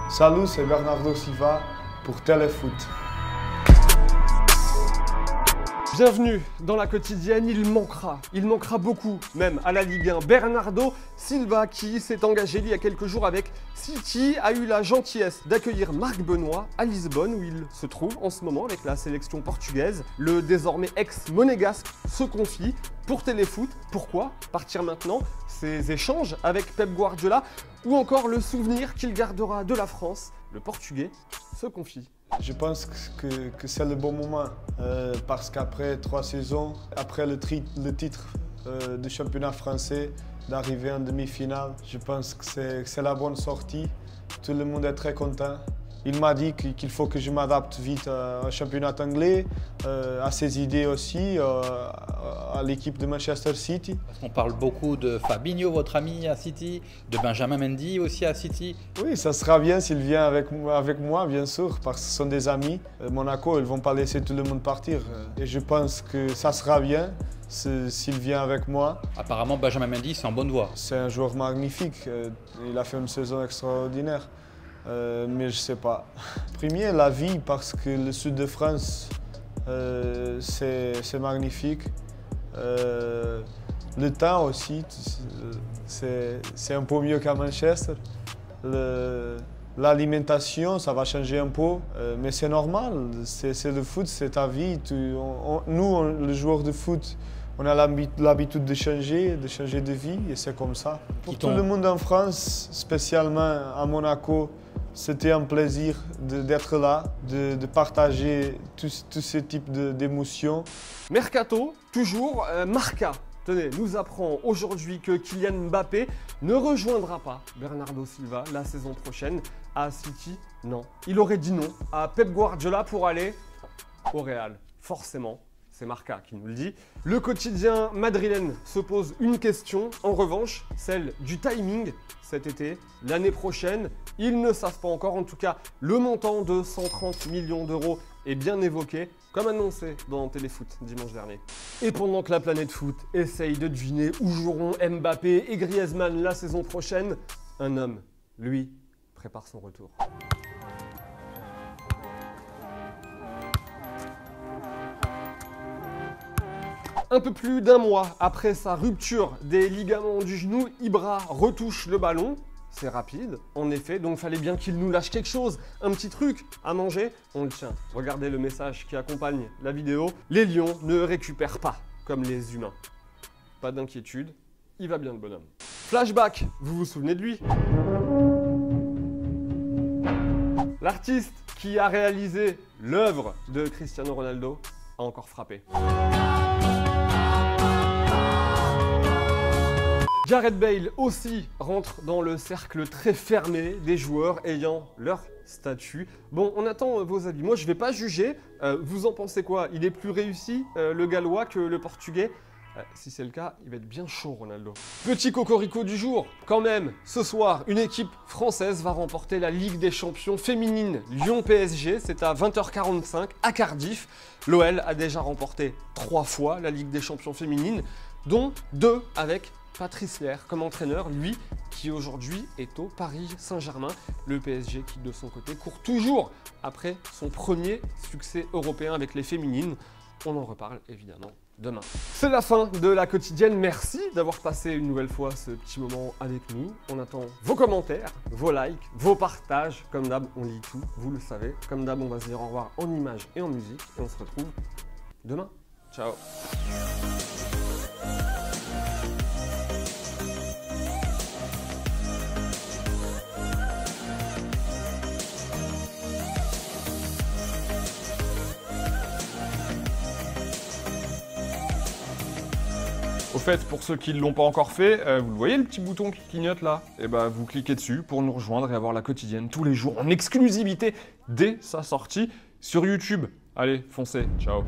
Salut, c'est Bernardo Silva pour Téléfoot. Bienvenue dans la quotidienne, il manquera beaucoup même à la Ligue 1. Bernardo Silva qui s'est engagé il y a quelques jours avec City a eu la gentillesse d'accueillir Marc Benoît à Lisbonne où il se trouve en ce moment avec la sélection portugaise. Le désormais ex-monégasque se confie pour Téléfoot. Pourquoi partir maintenant? Ses échanges avec Pep Guardiola ou encore le souvenir qu'il gardera de la France. Le Portugais se confie. Je pense que c'est le bon moment parce qu'après 3 saisons, après le titre du championnat français, d'arriver en demi-finale, je pense que c'est la bonne sortie. Tout le monde est très content. Il m'a dit qu'il faut que je m'adapte vite au championnat anglais, à ses idées aussi, à l'équipe de Manchester City. On parle beaucoup de Fabinho, votre ami à City, de Benjamin Mendy aussi à City. Oui, ça sera bien s'il vient avec moi, bien sûr, parce que ce sont des amis. Monaco, ils ne vont pas laisser tout le monde partir. Et je pense que ça sera bien s'il vient avec moi. Apparemment, Benjamin Mendy, c'est en bonne voie. C'est un joueur magnifique. Il a fait une saison extraordinaire. Mais je ne sais pas. Premier, la vie, parce que le sud de France, c'est magnifique. Le temps aussi, c'est un peu mieux qu'à Manchester. L'alimentation, ça va changer un peu, mais c'est normal. C'est le foot, c'est ta vie. Nous, les joueurs de foot, on a l'habitude de changer de vie et c'est comme ça. Pour tout le monde en France, spécialement à Monaco, c'était un plaisir d'être là, de partager tous ces types d'émotions. Mercato, toujours, Marca. Tenez, nous apprend aujourd'hui que Kylian Mbappé ne rejoindra pas Bernardo Silva la saison prochaine à City. Non, il aurait dit non à Pep Guardiola pour aller au Real. Forcément, c'est Marca qui nous le dit. Le quotidien madrilène se pose une question, en revanche, celle du timing cet été, l'année prochaine. Ils ne savent pas encore, en tout cas, le montant de 130 millions d'euros est bien évoqué, comme annoncé dans Téléfoot dimanche dernier. Et pendant que la planète foot essaye de deviner où joueront Mbappé et Griezmann la saison prochaine, un homme, lui, prépare son retour. Un peu plus d'un mois après sa rupture des ligaments du genou, Ibra retouche le ballon. C'est rapide, en effet, donc fallait bien qu'il nous lâche quelque chose, un petit truc à manger. On le tient. Regardez le message qui accompagne la vidéo. Les lions ne récupèrent pas comme les humains. Pas d'inquiétude, il va bien le bonhomme. Flashback, vous vous souvenez de lui? L'artiste qui a réalisé l'œuvre de Cristiano Ronaldo a encore frappé. Gareth Bale aussi rentre dans le cercle très fermé des joueurs ayant leur statut. Bon, on attend vos avis. Moi, je ne vais pas juger. Vous en pensez quoi? Il est plus réussi, le Gallois, que le Portugais? Si c'est le cas, il va être bien chaud, Ronaldo. Petit cocorico du jour, quand même. Ce soir, une équipe française va remporter la Ligue des Champions féminine Lyon-PSG. C'est à 20h45 à Cardiff. L'OL a déjà remporté 3 fois la Ligue des Champions féminine, dont 2 avec Patrice Lair comme entraîneur, lui qui aujourd'hui est au Paris Saint-Germain. Le PSG qui de son côté court toujours après son premier succès européen avec les féminines. On en reparle évidemment demain. C'est la fin de la quotidienne. Merci d'avoir passé une nouvelle fois ce petit moment avec nous. On attend vos commentaires, vos likes, vos partages. Comme d'hab, on lit tout, vous le savez. Comme d'hab, on va se dire au revoir en images et en musique. Et on se retrouve demain. Ciao. Au fait, pour ceux qui ne l'ont pas encore fait, vous le voyez le petit bouton qui clignote là? Et bah vous cliquez dessus pour nous rejoindre et avoir la quotidienne tous les jours en exclusivité dès sa sortie sur YouTube. Allez, foncez, ciao.